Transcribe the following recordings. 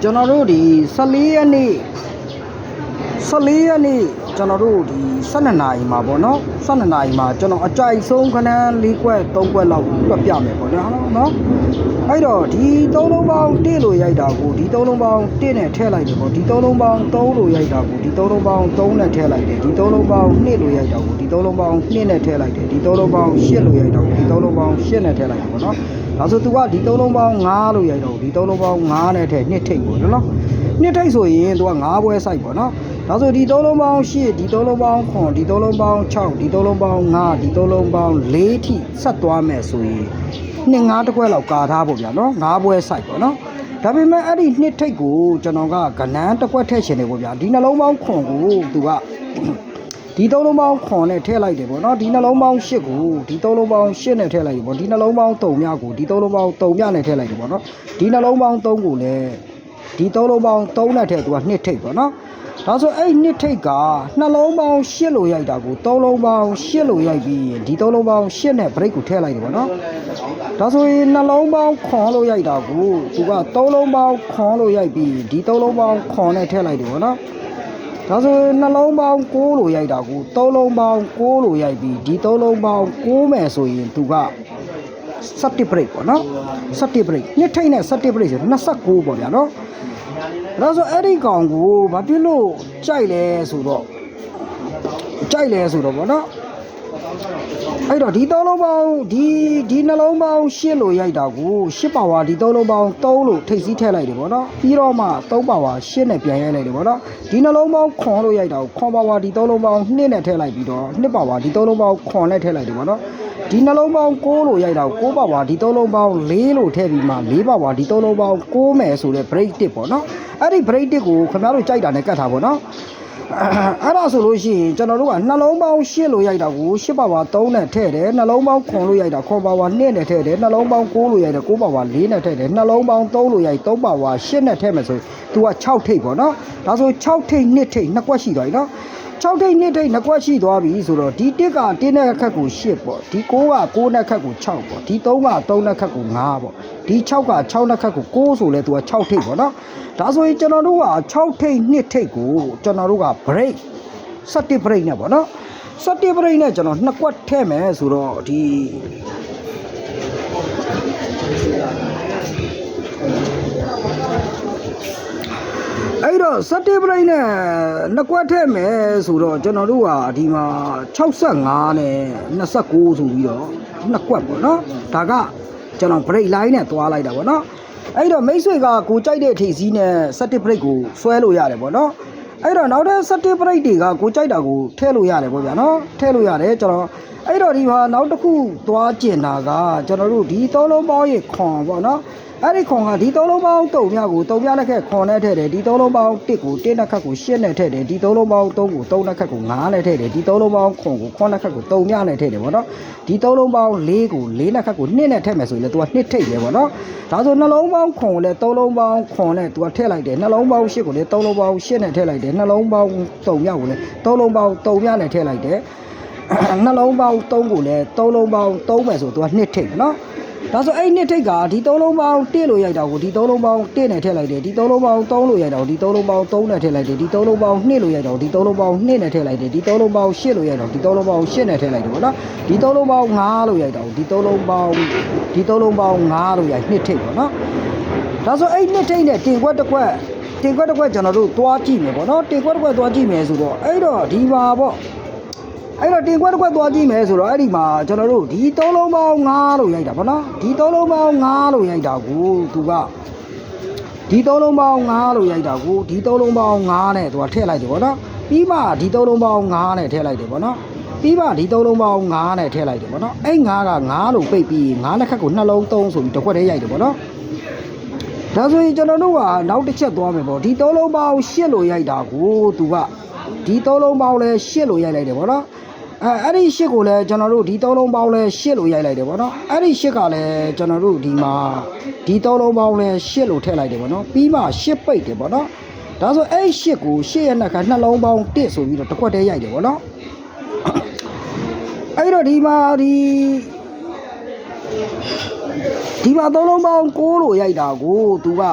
ကျွန်တော်တို့ဒီ14ရက်နေ့ကျွန်တော်တို့ဒီ12နာရီမှာပေါ့နော်12နာရီမှာကျွန်တော်အကြိုက်ဆုံးခဏ၄ခွက်3ခွက်လောက်တွက်ပြမယ်ပေါ့နော်အဲ့တော့ဒီ3လုံးပေါင်း1လို့ရိုက်တာကိုဒီ3လုံးပေါင်း1နဲ့ထည့်လိုက်တယ်ပေါ့ဒီ3လုံးပေါင်း3လို့ရိုက်တာကိုဒီ3လုံးပေါင်း3နဲ့ထည့်လိုက်တယ်ဒီ3လုံးပေါင်း2လို့ရိုက်တာကိုဒီ3လုံးပေါင်း2နဲ့ထည့်လိုက်တယ်ဒီ3လုံးပေါင်း8လို့ရိုက်တာကိုဒီ3လုံးပေါင်း8နဲ့ထည့်လိုက်တယ်ပေါ့နော်ဒါဆိုသူကဒီ3လုံးပေါင်း5လို့ရိုက်တော့ဒီ3လုံးပေါင်း5နဲ့ထည့်2ထိပ်ပေါ့နော်2ထိပ်ဆိုရင်သူက5ပွဲစိုက်ပေါ့နော်ဒါဆိုဒီ3လုံးပေါင်း8ဒီ3လုံးပေါင်း9ဒီ3လုံးပေါင်း6ဒီ3လုံးပေါင်း5ဒီ3လုံးပေါင်း4ထိဆက်သွားမယ်ဆိုရင်2-5တခွက်လောက်ကာထားပေါ့ဗျာနော်5ပွဲစိုက်ပေါ့နော်ဒါပေမဲ့အဲ့ဒီ2ထိပ်ကိုကျွန်တော်ကကနန်းတစ်ခွက်ထည့်ချင်တယ်ပေါ့ဗျာဒီနှလုံးပေါင်း9ကိုသူကဒီ3လုံးပေါင်း9နဲ့ထည့်လိုက်တယ်ပေါ့နော်ဒီနှလုံးပေါင်း8ကိုဒီ3လုံးပေါင်း8နဲ့ထည့်လိုက်တယ်ပေါ့ဒီနှလုံးပေါင်း3မြကိုဒီ3လုံးပေါင်း3မြနဲ့ထည့်လိုက်တယ်ပေါ့နော်ဒီနှလုံးပေါင်း3ကိုလည်းဒီ3လုံးပေါင်း3နဲ့ထည့်သူက2ထိပ်ပေါ့နော်ဒါဆိုအဲ့2ထိပ်ကနှလုံးပေါင်း8လို့ရိုက်တာကို3လုံးပေါင်း8လို့ရိုက်ပြီးဒီ3လုံးပေါင်း8နဲ့ break ကိုထည့်လိုက်တယ်ပေါ့နော်ဒါဆိုရင်နှလုံးပေါင်း9လို့ရိုက်တာကိုသူက3လုံးပေါင်း9လို့ရိုက်ပြီးဒီ3လုံးပေါင်း9နဲ့ထည့်လိုက်တယ်ပေါ့နော်ဒါဆိုနှလုံးပေါင်း6လို့ရိုက်တာကို3လုံးပေါင်း6လို့ရိုက်ပြီးဒီ3လုံးပေါင်း6မယ်ဆိုရင်သူက17 break ပေါ့နော်17 break နှစ်ထိပ်နဲ့17 break ဆို29ပေါ့ဗျာနော်ဒါဆိုအဲ့ဒီကောင်ကိုဘာဖြစ်လို့ကြိုက်လဲဆိုတော့ပေါ့နော်အဲ့တော့ဒီ3လုံးပေါင်းဒီနှလုံးပေါင်း8လို့ရိုက်တာကို8ပါဝါဒီ3လုံးပေါင်း3လို့ထိပ်စီးထည့်လိုက်တယ်ပေါ့နော်ပြီးတော့မှ3ပါဝါ8နဲ့ပြန်ရိုက်လိုက်တယ်ပေါ့နော်ဒီနှလုံးပေါင်း9လို့ရိုက်တာကို9ပါဝါဒီ3လုံးပေါင်း2နဲ့ထည့်လိုက်ပြီးတော့2ပါဝါဒီ3လုံးပေါင်း9နဲ့ထည့်လိုက်တယ်ပေါ့နော်ဒီနှလုံးပေါင်း6လို့ရိုက်တာကို9ပါဝါဒီ3လုံးပေါင်း4လို့ထည့်ပြီးမှ4ပါဝါဒီ3လုံးပေါင်း6မယ်ဆိုတဲ့ break တစ်ပေါ့နော်အဲ့ဒီ break တစ်ကိုခင်ဗျားတို့ကြိုက်တာနဲ့ကတ်ထားပေါ့နော်အဲ့ဒါဆိုလို့ရှိရင်ကျွန်တော်တို့ကနှလုံးပေါင်း8လို့ရိုက်တာကို8ပါဝါ3နဲ့ထည့်တယ်နှလုံးပေါင်း9လို့ရိုက်တာ9ပါဝါ2နဲ့ထည့်တယ်နှလုံးပေါင်း9လို့ရိုက်တာ9ပါဝါ4နဲ့ထည့်တယ်နှလုံးပေါင်း3လို့ရိုက်3ပါဝါ8နဲ့ထည့်မယ်ဆိုရင်သူက6ထိပ်ပေါ့နော်ဒါဆို6ထိပ်2ထိပ်2ကွက်ရှိသွားပြီနော်6ထိပ်2ထိပ်2ကွက်ရှိသွားပြီဆိုတော့ဒီ1က1နဲ့ခက်ကို8ပေါ့ဒီ9က9နဲ့ခက်ကို6ပေါ့ဒီ3က3နဲ့ခက်ကို5ပေါ့ဒီ6က6နဲ့ခက်ကို9ဆိုလဲသူက6ထိပ်ပေါ့နော်ဒါဆိုရင်ကျွန်တော်တို့က6ထိပ်2ထိပ်ကိုကျွန်တော်တို့က break 17 break နဲ့ပေါ့နော်17 break နဲ့ကျွန်တော်2ကွက်ထည့်မယ်ဆိုတော့ဒီအဲ့တော့17 break နဲ့2ကွက်ထည့်မယ်ဆိုတော့ကျွန်တော်တို့ကဒီမှာ65နဲ့29ဆိုပြီးတော့2ကွက်ပေါ့နော်ဒါကကျွန်တော် break line နဲ့သွားလိုက်တာပေါ့နော်အဲ့တော့မိတ်ဆွေကကိုကြိုက်တဲ့ထိပ်စီးနဲ့17 break ကိုဆွဲလို့ရတယ်ပေါ့နော်အဲ့တော့နောက်တဲ့17 break တွေကကိုကြိုက်တာကိုထည့်လို့ရတယ်ပေါ့ဗျာနော်ထည့်လို့ရတယ်ကျွန်တော်အဲ့တော့ဒီမှာနောက်တစ်ခုသွားကျင်တာကကျွန်တော်တို့ဒီ3လုံးပေါင်းရေခွန်ပေါ့နော်အဲ့ဒီခွန်ကဒီ3လုံးပေါင်း3မြကို3မြနဲ့ခက်ခွန်နဲ့ထည့်တယ်ဒီ3လုံးပေါင်း1ကို1နဲ့ခက်ကို8နဲ့ထည့်တယ်ဒီ3လုံးပေါင်း3ကို3နဲ့ခက်ကို5နဲ့ထည့်တယ်ဒီ3လုံးပေါင်းခွန်ကို9နဲ့ခက်ကို3မြနဲ့ထည့်တယ်ပေါ့နော်ဒီ3လုံးပေါင်း4ကို4နဲ့ခက်ကို2နဲ့ထည့်မယ်ဆိုရင်လည်းသူက2ထိပ်ပဲပေါ့နော်ဒါဆိုနှလုံးပေါင်းခွန်ကိုလည်း3လုံးပေါင်းခွန်နဲ့သူကထည့်လိုက်တယ်နှလုံးပေါင်း8ကိုလည်း3လုံးပေါင်း8နဲ့ထည့်လိုက်တယ်နှလုံးပေါင်း3မြကိုလည်း3လုံးပေါင်း3မြနဲ့ထည့်လိုက်တယ်နှလုံးပေါင်း3ကိုလည်း3လုံးပေါင်း3မယ်ဆိုသူက2ထိပ်နော်ဒါဆိုအဲ့2ထိပ်ကဒီ3လုံးပေါင်း1လို့ရိုက်တာကိုဒီ3လုံးပေါင်း1နဲ့ထည့်လိုက်တယ်ဒီ3လုံးပေါင်း3လို့ရိုက်တာကိုဒီ3လုံးပေါင်း3နဲ့ထည့်လိုက်တယ်ဒီ3လုံးပေါင်း2လို့ရိုက်တာကိုဒီ3လုံးပေါင်း2နဲ့ထည့်လိုက်တယ်ဒီ3လုံးပေါင်း8လို့ရိုက်တာကိုဒီ3လုံးပေါင်း8နဲ့ထည့်လိုက်တယ်ပေါ့နော်ဒီ3လုံးပေါင်း5လို့ရိုက်တာကိုဒီ3လုံးပေါင်း5လို့ရိုက်2ထိပ်ပေါ့နော်ဒါဆိုအဲ့2ထိပ်နဲ့တင်ခွက်တစ်ခွက်ကျွန်တော်တို့သွားကြည့်မယ်ပေါ့နော်တင်ခွက်တစ်ခွက်သွားကြည့်မယ်ဆိုတော့အဲ့တော့ဒီပါပေါ့အဲ့တော့တင်ခွက်တစ်ခွက်သွားကြည့်မယ်ဆိုတော့အဲ့ဒီမှာကျွန်တော်တို့ဒီ3လုံးပေါင်း5လို့ရိုက်တာပေါ့နော်ဒီ3လုံးပေါင်း5လို့ရိုက်တာကိုသူကဒီ3လုံးပေါင်း5လို့ရိုက်တာကိုဒီ3လုံးပေါင်း5နဲ့သူကထည့်လိုက်တယ်ပေါ့နော်ပြီးမှဒီ3လုံးပေါင်း5နဲ့ထည့်လိုက်တယ်ပေါ့နော်ပြီးမှဒီ3လုံးပေါင်း5နဲ့ထည့်လိုက်တယ်ပေါ့နော်အဲ့5က5လို့ပိတ်ပြီး5လက်ခက်ကိုနှလုံး3ဆိုပြီးတစ်ခွက်တည်းရိုက်တယ်ပေါ့နော်ဒါဆိုရင်ကျွန်တော်တို့ကနောက်တစ်ချက်သွားမယ်ပေါ့ဒီ3လုံးပေါင်း8လို့ရိုက်တာကိုသူကဒီ3လုံးပေါင်းလဲ8လို့ရိုက်လိုက်တယ်ပေါ့နော်အဲ့ဒီ8ကိုလည်းကျွန်တော်တို့ဒီ3လုံးပေါင်းလဲ8လို့ရိုက်လိုက်တယ်ပေါ့နော်အဲ့ဒီ8ကလည်းကျွန်တော်တို့ဒီမှာဒီ3လုံးပေါင်းလဲ8လို့ထည့်လိုက်တယ်ပေါ့နော်ပြီးမှ8ပိတ်တယ်ပေါ့နော်ဒါဆိုအဲ့8ကို8ရဲ့နှက်ကနှလုံးပေါင်း1ဆိုပြီးတော့တစ်ခွက်တည်းရိုက်တယ်ပေါ့နော်အဲ့တော့ဒီမှာဒီမှာ3လုံးပေါင်း6လို့ရိုက်တာကိုသူက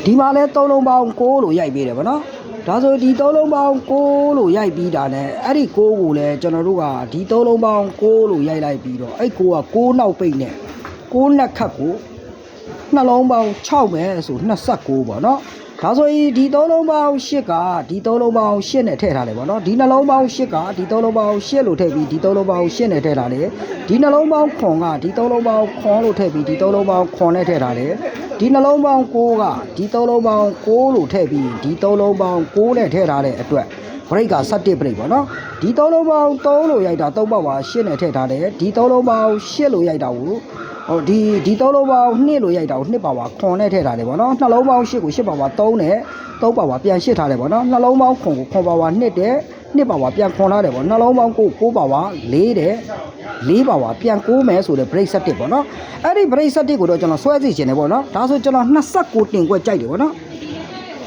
ဒီမှာလဲ3လုံးပေါင်း6လို့ရိုက်ပေးတယ်ဗောနော်ဒါဆိုဒီ3လုံးပေါင်း6လို့ရိုက်ပြီးတာနဲ့အဲ့ဒီ6ကိုလဲကျွန်တော်တို့ကဒီ3လုံးပေါင်း6လို့ရိုက်လိုက်ပြီးတော့အဲ့6က6နောက်ပိတ်နဲ့6နှစ်ခတ်ကိုနှလုံးပေါင်း6ပဲဆို29ဗောနော်ဒါဆိုရင်ဒီ3လုံးပေါင်း8ကဒီ3လုံးပေါင်း8နဲ့ထည့်ထားတယ်ဗောနော်ဒီနှလုံးပေါင်း8ကဒီ3လုံးပေါင်း8လို့ထည့်ပြီးဒီ3လုံးပေါင်း8နဲ့ထည့်ထားတယ်ဒီနှလုံးပေါင်း9ကဒီ3လုံးပေါင်း9လို့ထည့်ပြီးဒီ3လုံးပေါင်း9နဲ့ထည့်ထားတယ်ဒီနှလုံးပေါင်း9ကဒီ3လုံးပေါင်း9လို့ထည့်ပြီးဒီ3လုံးပေါင်း9နဲ့ထည့်ထားတဲ့အတွက်ဘရိတ်က17ဘရိတ်ပေါ့နော်ဒီ3လုံးပေါင်း3လို့ရိုက်တာ3ပေါက်ပါ8နဲ့ထည့်ထားတယ်ဒီ3လုံးပေါင်း8လို့ရိုက်တာကိုဟိုဒီ3လုံးပေါင်း2လို့ရိုက်တာကို2ပါပါခွန်နဲ့ထည့်ထားတယ်ပေါ့နော်နှလုံးပေါင်း8ကို8ပါပါ3နဲ့3ပါပါပြန်8ထားတယ်ပေါ့နော်နှလုံးပေါင်းခွန်ကိုခွန်ပါပါ2တဲ့2ပါပါပြန်ခွန်ထားတယ်ပေါ့နှလုံးပေါင်း9ပါပါ4တဲ့4ပါပါပြန်9မယ်ဆိုတဲ့ break 17ပေါ့နော်အဲ့ဒီ break 17ကိုတော့ကျွန်တော်ဆွဲစီခြင်းတယ်ပေါ့နော်ဒါဆိုကျွန်တော်29တင်ခွက်ကြိုက်တယ်ပေါ့နော်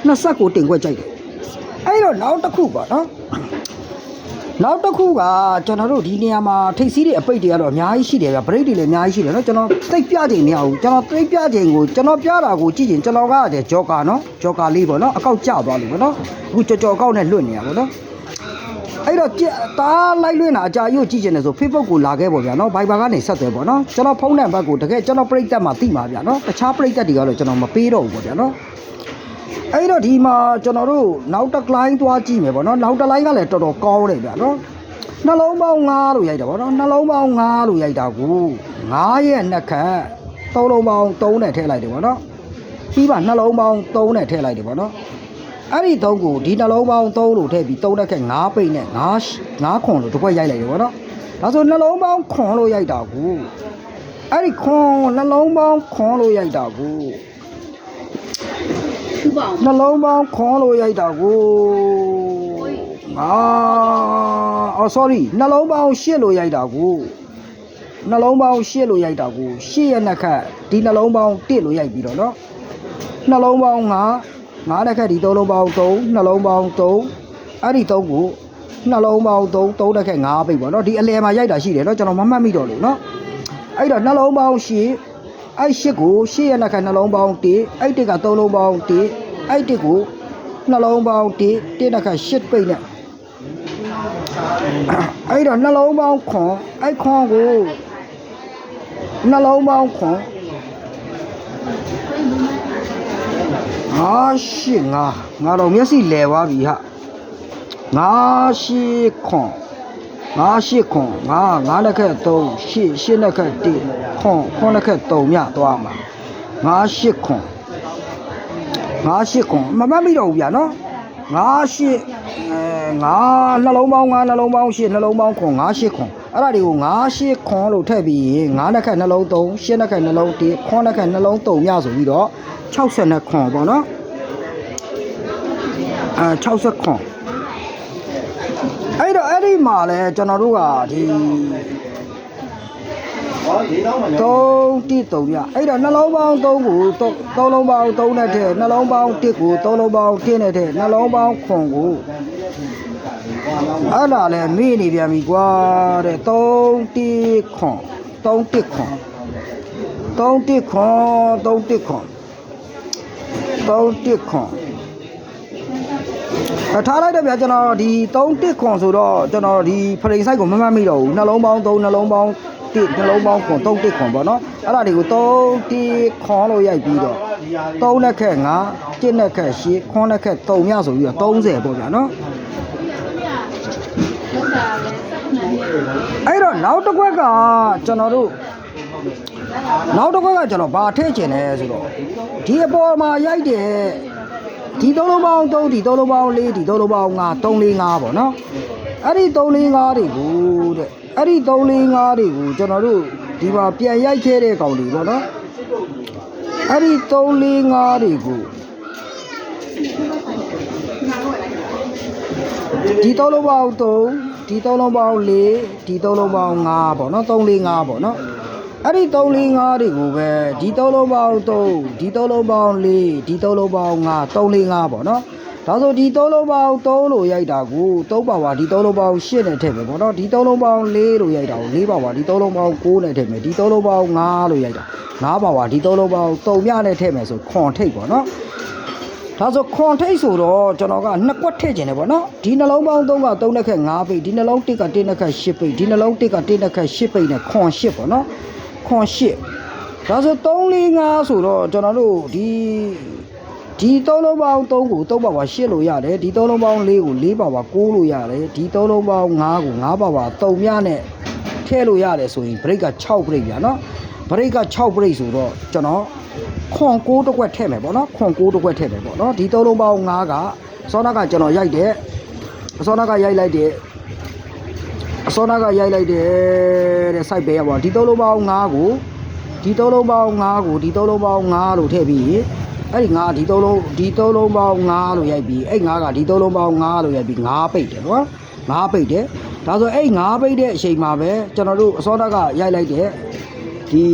29တင်ခွက်ကြိုက်တယ်အဲ့တော့နောက်တစ်ခုပေါ့နော်နောက်တစ်ခုကကျွန်တော်တို့ဒီနေရာမှာထိတ်စီးတဲ့အပိတ်တွေကတော့အများကြီးရှိတယ်ဗျ break တွေလည်းအများကြီးရှိတယ်နော်ကျွန်တော်သိပြချိန်မရဘူးကျွန်တော်သိပြချိန်ကိုကျွန်တော်ပြတာကိုကြည့်ရင်ကျွန်တော်ကတဲ့ဂျော်ကာနော်ဂျော်ကာလေးပေါ့နော်အကောက်ကျသွားလို့ပေါ့နော်အခုကြော်အကောက်နဲ့လွတ်နေရပေါ့နော်အဲ့တော့တားလိုက်လွင့်တာအကြာကြီးကိုကြည့်ချင်တယ်ဆို Facebook ကိုလာခဲ့ပေါ့ဗျာနော် Viber ကနေဆက်သွယ်ပေါ့နော်ကျွန်တော်ဖုန်းနံပါတ်ကိုတကယ်ကျွန်တော်ပြိတက်မှာသိမှာဗျာနော်တခြားပြိတက်တွေကတော့ကျွန်တော်မပေးတော့ဘူးပေါ့ဗျာနော်အဲ့တော့ဒီမှာကျွန်တော်တို့နောက်တစ်လိုင်းသွားကြည့်မယ်ပေါ့နော်နောက်တစ်လိုင်းကလည်းတော်တော်ကောင်းတယ်ဗျာနော်နှလုံးပေါင်း9လို့ရိုက်တာပေါ့နော်နှလုံးပေါင်း9လို့ရိုက်တာကို9ရဲ့နှစ်ခတ်3လုံးပေါင်း3နဲ့ထည့်လိုက်တယ်ပေါ့နော်ပြီးပါနှလုံးပေါင်း3နဲ့ထည့်လိုက်တယ်ပေါ့နော်အဲ့ဒီ3ကိုဒီနှလုံးပေါင်း3လို့ထည့်ပြီး3နဲ့ခက်9ပိတ်နဲ့9ခွန်လို့တစ်ခွက်ရိုက်လိုက်တယ်ပေါ့နော်ဒါဆိုနှလုံးပေါင်းခွန်လို့ရိုက်တာကိုအဲ့ဒီခွန်နှလုံးပေါင်းခွန်လို့ရိုက်တာကိုနှလုံးပေါင်းခွန်လို့ရိုက်တာကိုsorry နှလုံးပေါင်း8လို့ရိုက်တာကိုနှလုံးပေါင်း8လို့ရိုက်တာကို8ရဲ့နှစ်ခတ်ဒီနှလုံးပေါင်း1လို့ရိုက်ပြီးတော့เนาะနှလုံးပေါင်း9နဲ့ခက်ဒီ3လုံးပေါင်း3နှလုံးပေါင်း3အဲ့ဒီ3ကိုနှလုံးပေါင်း3နဲ့ခက်9ပိတ်ပေါ့เนาะဒီအလယ်မှာရိုက်တာရှိတယ်เนาะကျွန်တော်မမှတ်မိတော့လို့เนาะအဲ့တော့နှလုံးပေါင်း8အဲ့8ကို8ရဲ့နှစ်ခတ်နှလုံးပေါင်း1အဲ့1က3လုံးပေါင်း1အဲ့1ကိုနှလုံးပေါင်း1နှစ်ခတ်8ပိတ်နဲ့အဲ့တော့နှလုံးပေါင်းခွန်အဲ့ခွန်ကိုနှလုံးပေါင်းခွန်ငါတော့မျက်စိလဲသွားပြီဟာငါခွန်ငါလက်ခက်3 8လက်ခက်1ခွန်လက်ခက်3မြသွားမှာငါခွန်မမှတ်မိတော့ဘူးဗျာနော်ငါနှလုံးပေါင်း9နှလုံးပေါင်း8နှလုံးပေါင်းခွန်ခွန်အဲ့ဒါတွေကိုခွန်လို့ထည့်ပြီး9လက်ခက်နှလုံး3 8လက်ခက်နှလုံး1ခွန်လက်ခက်နှလုံး3မြဆိုပြီးတော့60ခွန်ပေါ့နော်60ခွန်အဲ့တော့အဲ့ဒီမှာလဲကျွန်တော်တို့ကဒီ3ပြအဲ့တော့နှလုံးပေါင်း3ကို3လုံးပေါင်း3နဲ့ထည့်နှလုံးပေါင်း1ကို3လုံးပေါင်း1နဲ့ထည့်နှလုံးပေါင်းခွန်ကိုအဲ့ဒါလဲမေ့နေပြန်ပြီကွာတဲ့3ခွန်ထားလိုက်တော့ဗျာကျွန်တော်ဒီ3ခွန်ဆိုတော့ကျွန်တော်ဒီဖရိန်ဆိုင်ကိုမမှတ်မိတော့ဘူးနှလုံးပေါင်း3နှလုံးပေါင်း1နှလုံးပေါင်းခွန်3ခွန်ပေါ့နော်အဲ့ဒါတွေကို3ခွန်လို့ရိုက်ပြီးတော့3လက်ခက်9 1လက်ခက်8ခွန်လက်ခက်3မြဆိုပြီးတော့30ပေါ့ဗျာနော်အဲ့တော့နောက်တစ်ခွက်ကကျွန်တော်ဘာထည့်ချင်လဲဆိုတော့ဒီအပေါ်မှာရိုက်တယ်ဒီ3လုံးပေါင်း3ဒီ3လုံးပေါင်း4ဒီ3လုံးပေါင်း5 345ပေါ့နော်အဲ့ဒီ345တွေကိုတဲ့အဲ့ဒီ345တွေကိုကျွန်တော်တို့ဒီမှာပြန်ရိုက်ခဲ့တဲ့ကောင်တွေပေါ့နော်အဲ့ဒီ345တွေကိုဒီ3လုံးပေါင်း3ဒီ3လုံးပေါင်း4ဒီ3လုံးပေါင်း5ပေါ့နော်345ပေါ့နော်အဲ့ဒီ345တွေကိုပဲဒီ3လုံးပေါင်း3ဒီ3လုံးပေါင်း4ဒီ3လုံးပေါင်း5 345ပေါ့နော် ဒါဆိုဒီ3လုံးပေါင်း3လို့ရိုက်တာကို3ပါဝါဒီ3လုံးပေါင်း8နဲ့ထည့်မယ်ပေါ့နော်ဒီ3လုံးပေါင်း4လို့ရိုက်တာကို4ပါဝါဒီ3လုံးပေါင်း9နဲ့ထည့်မယ်ဒီ3လုံးပေါင်း5လို့ရိုက်တာ5ပါဝါဒီ3လုံးပေါင်း3မြနဲ့ထည့်မယ်ဆိုခွန်ထိတ်ပေါ့နော်ဒါဆိုခွန်ထိတ်ဆိုတော့ကျွန်တော်ကနှစ်ကွက်ထည့်ခြင်းတယ်ပေါ့နော်ဒီနှလုံးပေါင်း3က3နဲ့ခက်5ပိတ်ဒီနှလုံး1က1နဲ့ခက်10ပိတ်ဒီနှလုံး1က1နဲ့ခက်10ပိတ်နဲ့ခွန်10ပေါ့နော်ခွန်10ဒါဆို3 4 5ဆိုတော့ကျွန်တော်တို့ဒီ3လုံးပေါင်း3ကို3ပါဝါ8လို့ရတယ်ဒီ3လုံးပေါင်း4ကို4ပါဝါ9လို့ရတယ်ဒီ3လုံးပေါင်း5ကို5ပါဝါ3မြနဲ့ထည့်လို့ရတယ်ဆိုရင် break က6 break ဗျာနော် break က6 break ဆိုတော့ကျွန်တော်ခွန်6တစ်ခွက်ထည့်မယ်ပေါ့နော်ခွန်6တစ်ခွက်ထည့်မယ်ပေါ့နော်ဒီ3လုံးပေါင်း5ကစောနာကကျွန်တော်ရိုက်တယ်စောနာကရိုက်လိုက်တယ်စောနာကရိုက်လိုက်တယ်တဲ့ site ပဲရပါဒီ3လုံးပေါင်း5ကိုဒီ3လုံးပေါင်း5ကိုဒီ3လုံးပေါင်း5လို့ထည့်ပြီးအဲ့ဒီ5ဒီ3လုံးပေါင်း5လို့ရိုက်ပြီးအဲ့5ကဒီ3လုံးပေါင်း5လို့ရိုက်ပြီး5ပိတ်တယ်နော်5ပိတ်တယ်ဒါဆိုအဲ့5ပိတ်တဲ့အချိန်မှာပဲကျွန်တော်တို့အစောတက်ကရိုက်လိုက်တဲ့ဒီ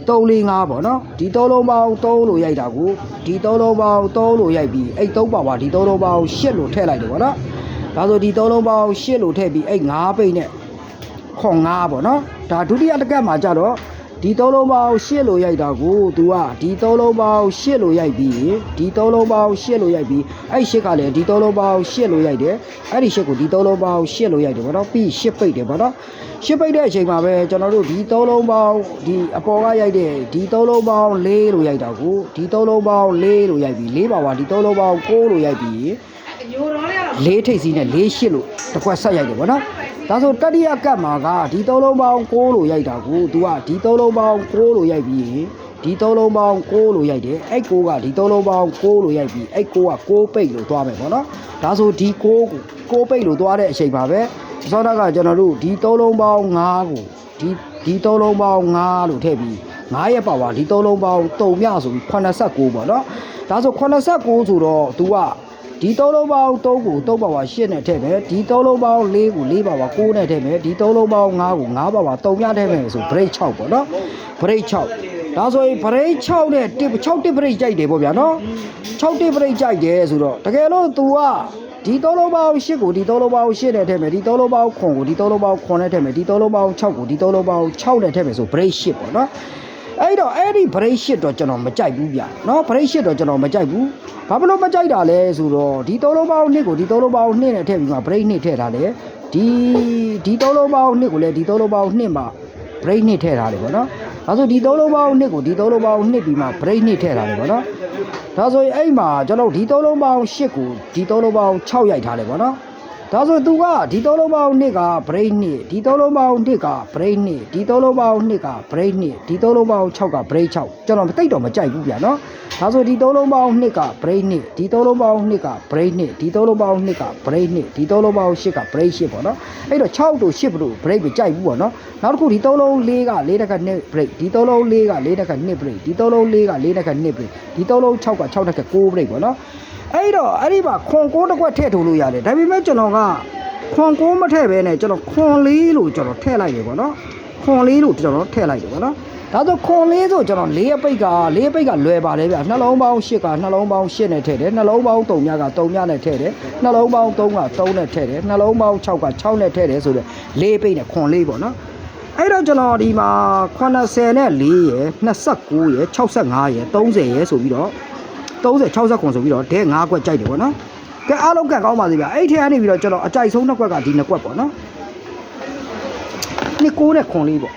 3 4 5ပေါ့နော်ဒီ3လုံးပေါင်း3လို့ရိုက်တာကိုဒီ3လုံးပေါင်း3လို့ရိုက်ပြီးအဲ့3ပါပါဒီ3လုံးပေါင်း8လို့ထည့်လိုက်တယ်ပေါ့နော်ဒါဆိုဒီ3လုံးပေါင်း8လို့ထည့်ပြီးအဲ့5ပိတ်နဲ့ခွန်5ပေါ့နော်ဒါဒုတိယတစ်ကက်မှာကြတော့ဒီ3လုံးပေါင်း8လို့ရိုက်တာကို तू ကဒီ3လုံးပေါင်း8လို့ရိုက်ပြီးဒီ3လုံးပေါင်း8လို့ရိုက်ပြီးအဲ့8ကလည်းဒီ3လုံးပေါင်း8လို့ရိုက်တယ်အဲ့ဒီ8ကိုဒီ3လုံးပေါင်း8လို့ရိုက်တယ်ဗောနော်ပြီး8ပိတ်တယ်ဗောနော်8ပိတ်တဲ့အချိန်မှာပဲကျွန်တော်တို့ဒီ3လုံးပေါင်းဒီအပေါ်ကရိုက်တဲ့ဒီ3လုံးပေါင်း4လို့ရိုက်တာကိုဒီ3လုံးပေါင်း4လို့ရိုက်ပြီး4ပါဝါဒီ3လုံးပေါင်း9လို့ရိုက်ပြီး4ထိပ်စီးနဲ့4 8လို့တစ်ခွက်ဆက်ရိုက်တယ်ဗောနော်ဒါဆိုတတိယကတ်မှာကဒီ3လုံးပေါင်း6လို့ရိုက်တာကို तू ကဒီ3လုံးပေါင်း6လို့ရိုက်ပြီးဒီ3လုံးပေါင်း6လို့ရိုက်တယ်အဲ့6ကဒီ3လုံးပေါင်း6လို့ရိုက်ပြီးအဲ့6က6ပိတ်လို့သွားမယ်ပေါ့နော်ဒါဆိုဒီ6ကို6ပိတ်လို့သွားတဲ့အချိန်ပါပဲစောတာကကျွန်တော်တို့ဒီ3လုံးပေါင်း5ကိုဒီ3လုံးပေါင်း5လို့ထည့်ပြီး9ရက်ပါပါဒီ3လုံးပေါင်း3မြဆိုပြီး89ပေါ့နော်ဒါဆို89ဆိုတော့ तू ကဒီ3လုံးပေါင်း3ကို3ပါဝါ8နဲ့ထည့်မယ်ဒီ3လုံးပေါင်း4ကို4ပါဝါ9နဲ့ထည့်မယ်ဒီ3လုံးပေါင်း5ကို5ပါဝါ3မြထည့်မယ်ဆို break 6ပေါ့နော် break 6ဒါဆိုရင် break 6နဲ့6တစ် break ကြိုက်တယ်ပေါ့ဗျာနော်6တစ် break ကြိုက်တယ်ဆိုတော့တကယ်လို့ तू ကဒီ3လုံးပေါင်း8ကိုဒီ3လုံးပေါင်း8နဲ့ထည့်မယ်ဒီ3လုံးပေါင်း9ကိုဒီ3လုံးပေါင်း9နဲ့ထည့်မယ်ဒီ3လုံးပေါင်း6ကိုဒီ3လုံးပေါင်း6နဲ့ထည့်မယ်ဆို break 8ပေါ့နော်အဲ့တော့အဲ့ဒီ break 8တော့ကျွန်တော်မကြိုက်ဘူးဗျာနော် break 8တော့ကျွန်တော်မကြိုက်ဘူးဘာဖြစ်လို့မကြိုက်တာလဲဆိုတော့ဒီ3လုံးပေါင်း2ကိုဒီ3လုံးပေါင်း2နဲ့ထည့်ပြီးမှ break 2ထည့်ထားတယ်ဒီ3လုံးပေါင်း2ကိုလည်းဒီ3လုံးပေါင်း2မှာ break 2ထည့်ထားတယ်ပေါ့နော်ဒါဆိုဒီ3လုံးပေါင်း2ကိုဒီ3လုံးပေါင်း2ပြီးမှ break 2ထည့်ထားတယ်ပေါ့နော်ဒါဆိုရင်အဲ့မှာကျွန်တော်ဒီ3လုံးပေါင်း8ကိုဒီ3လုံးပေါင်း6ရိုက်ထားတယ်ပေါ့နော်ဒါဆိုသူကဒီ3လုံးပေါင်း2က break 2ဒီ3လုံးပေါင်း2က break 2ဒီ3လုံးပေါင်း2က break 2ဒီ3လုံးပေါင်း6က break 6ကျွန်တော်တိတ်တော့မကြိုက်ဘူးဗျာနော်ဒါဆိုဒီ3လုံးပေါင်း2က break 2ဒီ3လုံးပေါင်း2က break 2ဒီ3လုံးပေါင်း2က break 2ဒီ3လုံးပေါင်း8က break 8ပေါ့နော်အဲ့တော့6တို့8တို့ break မကြိုက်ဘူးပေါ့နော်နောက်တစ်ခုဒီ3လုံး4က4တက်က2 break ဒီ3လုံး4က4တက်က2 break ဒီ3လုံး4က4တက်က2 break ဒီ3လုံး6က6တက်က9 break ပေါ့နော်အဲ့တော့အဲ့ဒီမှာခွန်6တစ်ခွက်ထည့်ထိုးလို့ရတယ်ဒါပေမဲ့ကျွန်တော်ကခွန်6မထည့်ဘဲနဲ့ကျွန်တော်ခွန်4လို့ကျွန်တော်ထည့်လိုက်တယ်ပေါ့နော်ခွန်4လို့ကျွန်တော်ထည့်လိုက်တယ်ပေါ့နော်ဒါဆိုခွန်4ဆိုကျွန်တော်4အပိတ်ကလွယ်ပါတယ်ဗျနှလုံးပေါင်း8ကနှလုံးပေါင်း8နဲ့ထည့်တယ်နှလုံးပေါင်း3မြက3မြနဲ့ထည့်တယ်နှလုံးပေါင်း3က3နဲ့ထည့်တယ်နှလုံးပေါင်း6က6နဲ့ထည့်တယ်ဆိုတော့4ပိတ်နဲ့ခွန်4ပေါ့နော်အဲ့တော့ကျွန်တော်ဒီမှာ80နဲ့4ရယ်29ရယ်65ရယ်30ရယ်ဆိုပြီးတော့30 60ခွန်ဆိုပြီးတော့ဒဲ5ခွက်ကြိုက်တယ်ပေါ့နော်ကဲအားလုံးကကောင်းပါစေဗျအဲ့ထဲကနေပြီးတော့ကျွန်တော်အကြိုက်ဆုံး2ခွက်ကဒီ2ခွက်ပေါ့နော်နှစ်9နဲ့ခွန်4ပေါ့